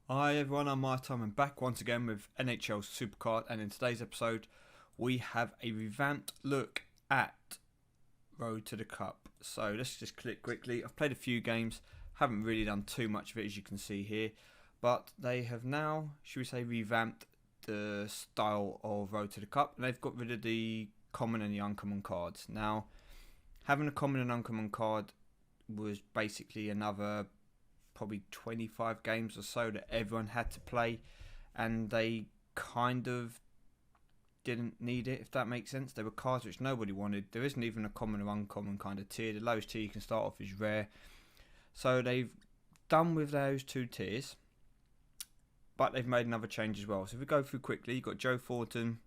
Hi everyone, I'm MyTyme and back once again with NHL Supercard, and in today's episode we have a revamped look at Road to the Cup. So let's just click quickly. I've played a few games, haven't really done too much of it as you can see here, but they have now, should we say, revamped the style of Road to the Cup, and they've got rid of the common and the uncommon cards. Now, having a common and uncommon card was basically another probably 25 games or so that everyone had to play, and they kind of didn't need it, if that makes sense. There were cards which nobody wanted. There isn't even a common or uncommon kind of tier. The lowest tier you can start off is rare, so they've done with those two tiers, but they've made another change as well. So if we go through quickly, you've got Joe Thornton,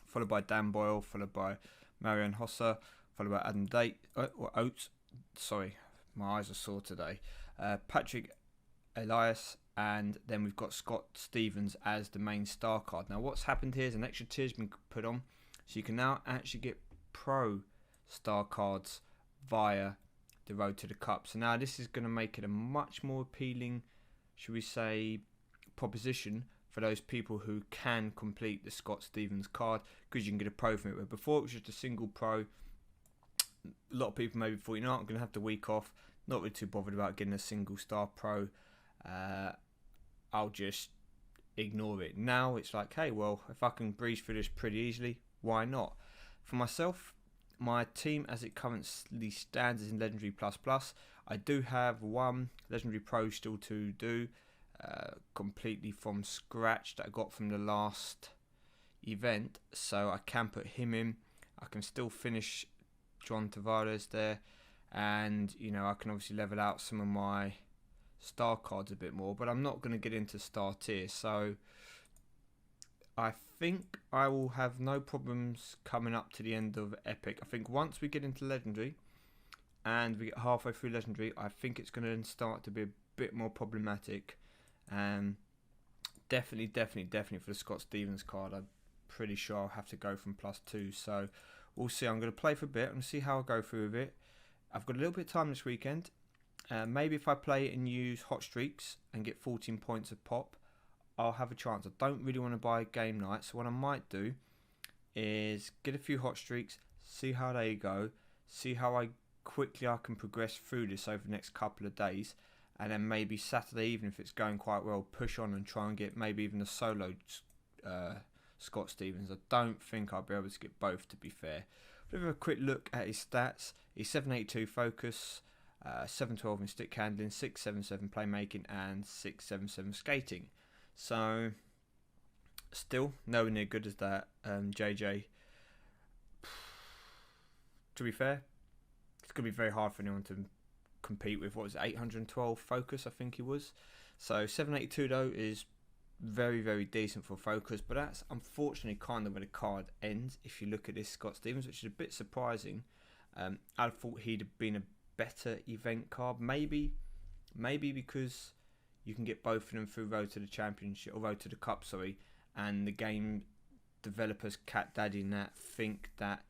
followed by Dan Boyle, followed by Marion Hosser, followed by Adam Oates. Sorry, my eyes are sore today. Patrick Elias, and then we've got Scott Stevens as the main star card. Now what's happened here is an extra tier has been put on, so you can now actually get pro star cards via the Road to the Cup. So now this is going to make it a much more appealing, should we say, proposition for those people who can complete the Scott Stevens card, because you can get a pro from it. Where before it was just a single pro, a lot of people maybe thought, you know, I'm going to have the week off, not really too bothered about getting a single star pro, I'll just ignore it. Now it's like, hey, well, if I can breeze through this pretty easily, why not? For myself, my team as it currently stands is in Legendary Plus Plus. I do have one Legendary Pro still to do, completely from scratch, that I got from the last event, so I can put him in. I can still finish John Tavares there, and you know, I can obviously level out some of my star cards a bit more, but I'm not going to get into star tier, so I think I will have no problems coming up to the end of Epic. I think once we get into Legendary and we get halfway through Legendary, I think it's going to start to be a bit more problematic. Definitely for the Scott Stevens card, I'm pretty sure I'll have to go from +2, so we'll see. I'm going to play for a bit and see how I go through with it. I've got a little bit of time this weekend. Maybe if I play and use hot streaks and get 14 points of pop, I'll have a chance. I don't really want to buy game night, so what I might do is get a few hot streaks, see how they go, see how quickly I can progress through this over the next couple of days, and then maybe Saturday evening, if it's going quite well, push on and try and get maybe even a solo Scott Stevens. I don't think I'll be able to get both, to be fair. But have a quick look at his stats. He's 782 focus, 712 in stick handling, 677 playmaking, and 677 skating. So still nowhere near good as that JJ. To be fair, it's going to be very hard for anyone to compete with. What was it, 812 focus, I think he was. So 782 though is very decent for focus, but that's unfortunately kind of where the card ends if you look at this Scott Stevens, which is a bit surprising. I thought he'd have been a better event card, maybe because you can get both of them through Road to the Championship, or Road to the Cup, sorry, and the game developers, Cat Daddy and that, think that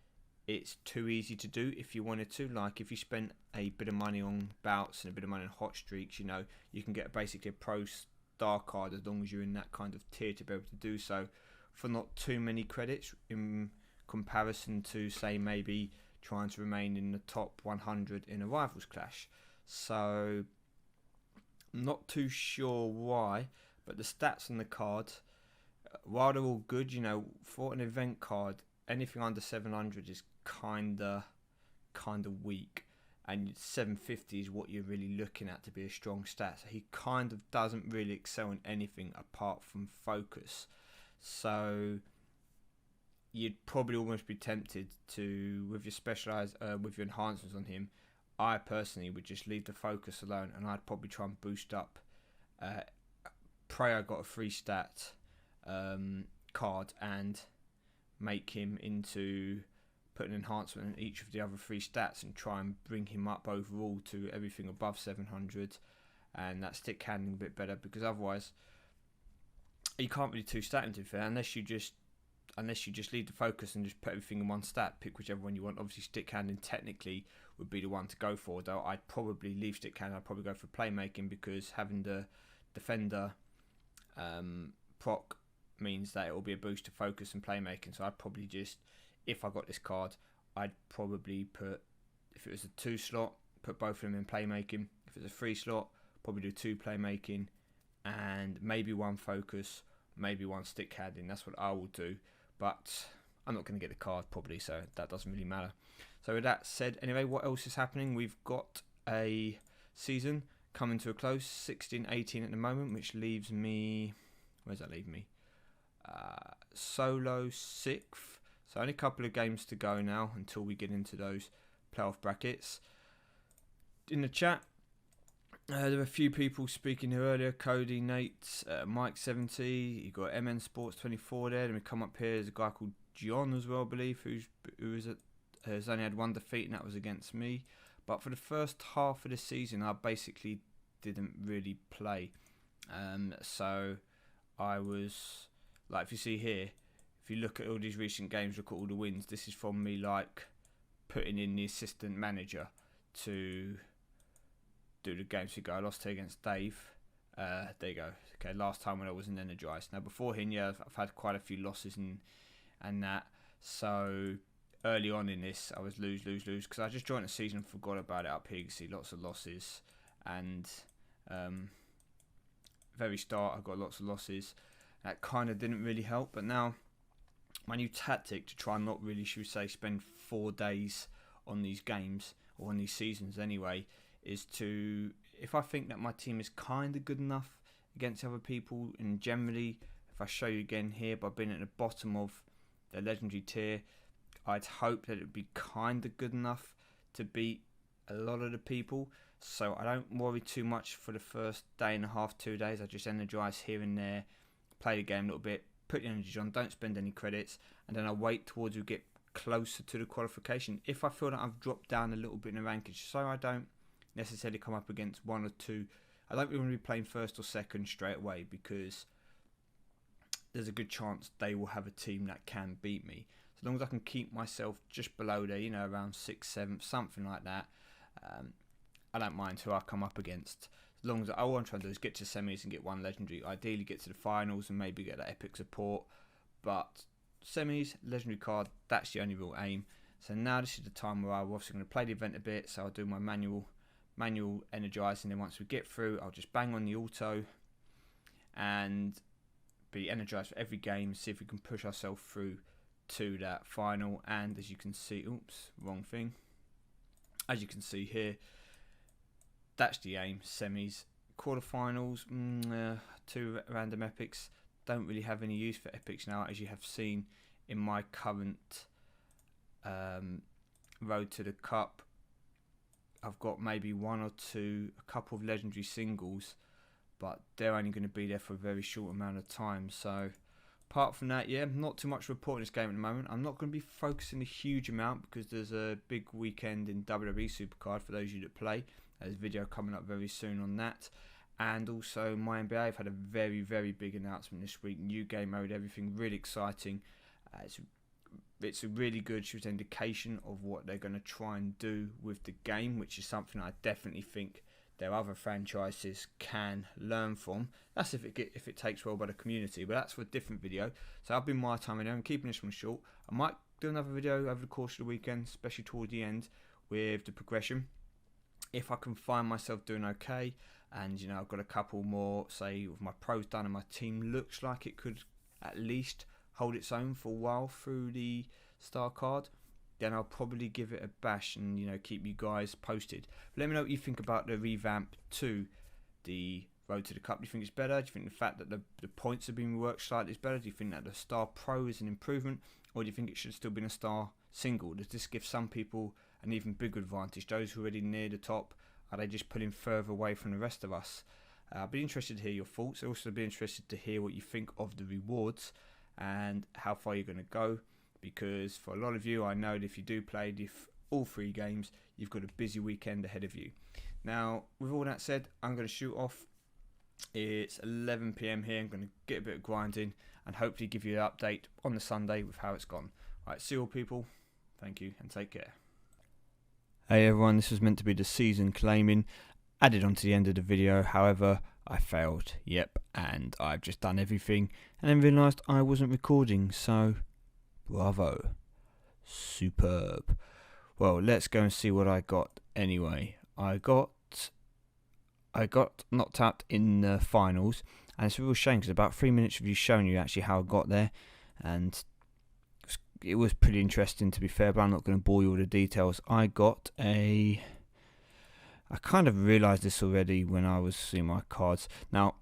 it's too easy to do if you wanted to. Like if you spent a bit of money on bouts and a bit of money on hot streaks, you know, you can get basically a pro star card as long as you're in that kind of tier to be able to do so for not too many credits in comparison to, say, maybe trying to remain in the top 100 in a rivals clash. So I'm not too sure why, but the stats on the card, while they're all good, you know, for an event card, anything under 700 is kinda weak, and 750 is what you're really looking at to be a strong stat. So he kind of doesn't really excel in anything apart from focus. So you'd probably almost be tempted to, with your specialized, with your enhancements on him, I personally would just leave the focus alone, and I'd probably try and boost up. Pray I got a free stat card and make him into, put an enhancement in each of the other three stats and try and bring him up overall to everything above 700, and that stick handling a bit better, because otherwise you can't really two-stat him, to be fair, unless you just leave the focus and just put everything in one stat, pick whichever one you want. Obviously stick handling technically would be the one to go for, though I'd probably leave stick handling. I'd probably go for playmaking, because having the defender Proc means that it will be a boost to focus and playmaking. So I'd probably just, if I got this card, I'd probably put, if it was a 2 slot, put both of them in playmaking. If it's a 3 slot, probably do 2 playmaking and maybe 1 focus, maybe 1 stick handling. That's what I will do, but I'm not going to get the card probably, so that doesn't really matter. So with that said, anyway, what else is happening? We've got a season coming to a close, 16-18 at the moment, which leaves me, where does that leave me? Solo 6th. So only a couple of games to go now until we get into those playoff brackets. In the chat, there were a few people speaking here earlier. Cody, Nate, Mike 70. You got MN Sports 24 there. Then we come up here. There's a guy called John as well, I believe, has only had 1 defeat, and that was against me. But for the first half of the season, I basically didn't really play. So I was, like, if you see here, if you look at all these recent games, look at all the wins. This is from me, like, putting in the assistant manager to do the games. So I lost here against Dave. There you go. Okay, last time when I wasn't energized. Now before him, yeah, I've had quite a few losses and that. So early on in this, I was lose because I just joined the season and forgot about it. Up here you can see lots of losses, and very start I got lots of losses. That kind of didn't really help, but now my new tactic to try and not really, should we say, spend 4 days on these games, or on these seasons anyway, is to, if I think that my team is kind of good enough against other people, and generally, if I show you again here, by being at the bottom of the legendary tier, I'd hope that it would be kind of good enough to beat a lot of the people. So I don't worry too much for the first day and a half, 2 days. I just energise here and there, play the game a little bit, put the energy on, don't spend any credits, and then I wait towards we get closer to the qualification. If I feel that I've dropped down a little bit in the rankings, so I don't necessarily come up against 1 or 2. I don't really want to be playing first or second straight away, because there's a good chance they will have a team that can beat me. As long as I can keep myself just below there, you know, around 6th, 7th, something like that, I don't mind who I come up against. As long as all I'm trying to do is get to semis and get 1 legendary. Ideally get to the finals and maybe get that epic support. But semis, legendary card, that's the only real aim. So now this is the time where I'm obviously going to play the event a bit. So I'll do my manual energizing. Then once we get through, I'll just bang on the auto and be energized for every game. See if we can push ourselves through to that final. And as you can see, oops, wrong thing. As you can see here, that's the aim. Semis, quarterfinals, 2 random epics. Don't really have any use for epics now, as you have seen in my current road to the cup. I've got maybe 1 or 2, a couple of legendary singles, but they're only going to be there for a very short amount of time. So apart from that, yeah, not too much to report in this game at the moment. I'm not going to be focusing a huge amount because there's a big weekend in WWE Supercard for those of you that play. There's a video coming up very soon on that. And also my NBA have had a very, very big announcement this week. New game mode, everything really exciting. It's a really good indication of what they're going to try and do with the game, which is something I definitely think their other franchises can learn from. That's if it takes well by the community, but that's for a different video. So I've been MyTyme in there. I'm keeping this one short. I might do another video over the course of the weekend, especially toward the end, with the progression. If I can find myself doing okay, and you know I've got a couple more, say with my pros done, and my team looks like it could at least hold its own for a while through the star card, then I'll probably give it a bash and, you know, keep you guys posted. But let me know what you think about the revamp to the road to the cup. Do you think it's better? Do you think the fact that the points have been reworked slightly is better? Do you think that the star pro is an improvement, or do you think it should still be a star single? Does this give some people an even bigger advantage? Those who are already near the top, are they just pulling further away from the rest of us? I'll be interested to hear your thoughts. I'll also be interested to hear what you think of the rewards and how far you're going to go, because for a lot of you, I know that if you do play all 3 games, you've got a busy weekend ahead of you. Now, with all that said, I'm going to shoot off. It's 11 PM here. I'm going to get a bit of grinding and hopefully give you an update on the Sunday with how it's gone. All right, see you all, people. Thank you and take care. Hey everyone, this was meant to be the season claiming, added on to the end of the video. However, I failed, yep, and I've just done everything and then realised I wasn't recording, so bravo, superb. Well, let's go and see what I got anyway. I got knocked out in the finals, and it's a real shame because about 3 minutes of you showing you actually how I got there, and it was pretty interesting to be fair, but I'm not going to bore you with all the details. I kind of realised this already when I was seeing my cards. Now,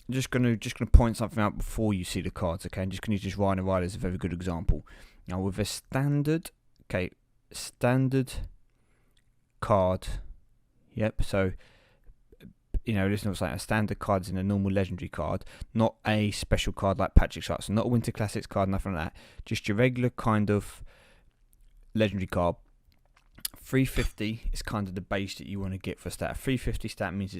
I'm just gonna point something out before you see the cards, okay? I'm just gonna use Rhino Rider as a very good example. Now, with a standard card, yep. So, this looks like a standard card is in a normal legendary card, not a special card like Patrick Sharp, so not a Winter Classics card, nothing like that. Just your regular kind of legendary card. 350 is kind of the base that you want to get for a stat. A 350 stat means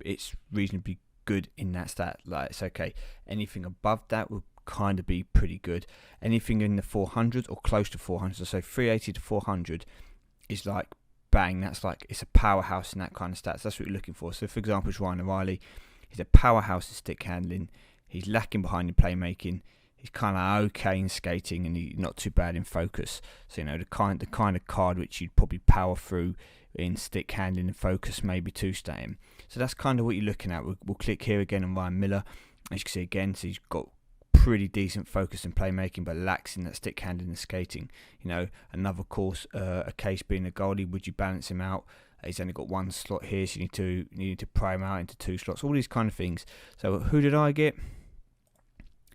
it's reasonably good in that stat. Like, it's okay. Anything above that will kind of be pretty good. Anything in the 400s or close to 400, so 380 to 400 is like bang. That's like, it's a powerhouse in that kind of stats. That's what you're looking for. So, for example, it's Ryan O'Reilly. He's a powerhouse in stick handling. He's lacking behind in playmaking. He's kind of okay in skating, and he's not too bad in focus. So, the kind of card which you'd probably power through in stick handling and focus, maybe two-statting. So that's kind of what you're looking at. We'll click here again on Ryan Miller. As you can see again, so he's got pretty decent focus and playmaking, but lacks in that stick handling and skating. Another course, a case being a goalie. Would you balance him out? He's only got one slot here, so you need to pry him out into two slots. All these kind of things. So who did I get?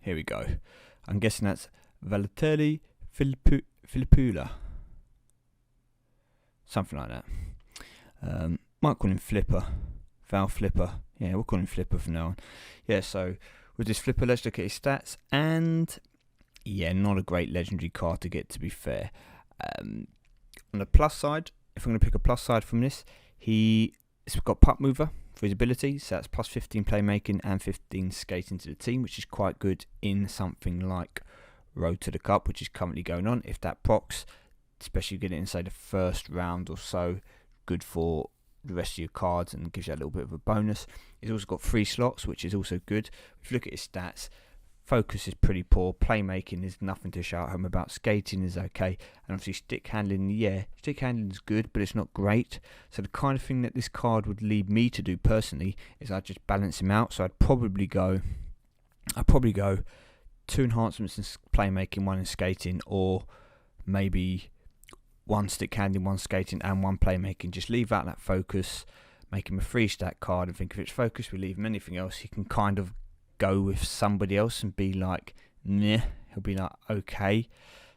Here we go. I'm guessing that's Valtteri Filppula. Something like that. Might call him Flipper. Val Flipper. Yeah, we'll call him Flipper from now on. Yeah, so with this Flipper, let's look at his stats. And, yeah, not a great legendary card to get, to be fair. On the plus side, if I'm going to pick a plus side from this, he's got puck mover for his ability, so that's plus 15 playmaking and 15 skating to the team, which is quite good in something like Road to the Cup, which is currently going on. If that procs, especially getting inside the first round or so, good for the rest of your cards and gives you a little bit of a bonus. He's also got 3 slots, which is also good. If you look at his stats, focus is pretty poor, playmaking is nothing to shout home about, skating is okay, and obviously stick handling, stick handling is good, but it's not great. So the kind of thing that this card would lead me to do personally is I'd just balance him out. So I'd probably go 2 enhancements in playmaking, 1 in skating, or maybe 1 stick handling, 1 skating, and 1 playmaking. Just leave out that focus, make him a 3-stat card, and think if it's focus, we leave him. Anything else, he can kind of go with somebody else and be like, nah, he'll be like, okay.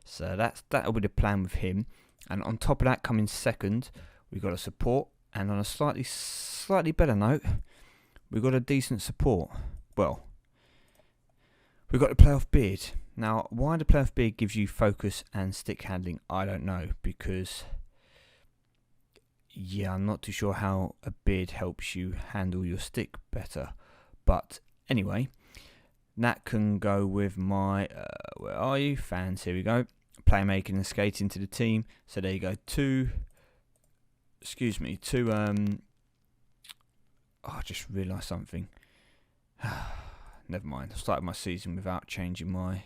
So that'll be the plan with him. And on top of that, coming second, we've got a support. And on a slightly better note, we've got a decent support. Well, we've got the playoff beard. Now, why the playoff beard gives you focus and stick handling, I don't know. Because, yeah, I'm not too sure how a beard helps you handle your stick better. But anyway, that can go with my, where are you? Fans, here we go. Playmaking and skating to the team. So there you go. I just realised something. Never mind. I started my season without changing my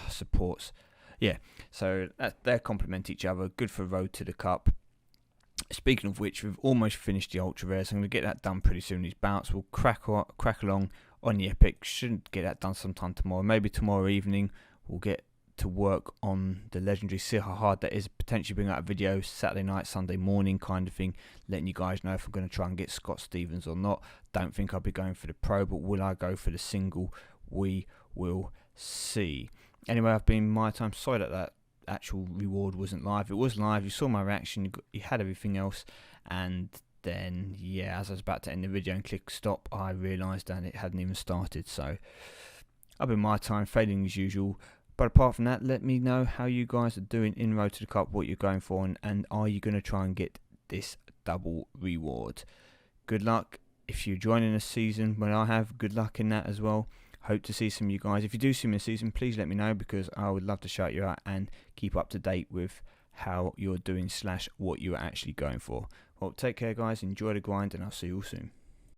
supports. Yeah, so they complement each other. Good for Road to the Cup. Speaking of which, we've almost finished the Ultra Rare, so I'm going to get that done pretty soon. These bouts will crack along on the Epic. Shouldn't get that done sometime tomorrow. Maybe tomorrow evening we'll get to work on the Legendary. See how hard that is. Potentially bring out a video Saturday night, Sunday morning kind of thing, letting you guys know if I'm going to try and get Scott Stevens or not. Don't think I'll be going for the Pro, but will I go for the single? We will see. Anyway, I've been MyTyme. Sorry that actual reward wasn't live. It was live. You saw my reaction. You had everything else, and then as I was about to end the video and click stop, I realised that it hadn't even started. So I've been MyTyme, failing as usual. But apart from that, let me know how you guys are doing in Road to the Cup, what you're going for, and are you going to try and get this double reward. Good luck if you're joining a season when I have. Good luck in that as well. Hope to see some of you guys. If you do see me in a season, please let me know, because I would love to shout you out and keep up to date with how you're doing / what you're actually going for. Well, take care guys, enjoy the grind, and I'll see you all soon.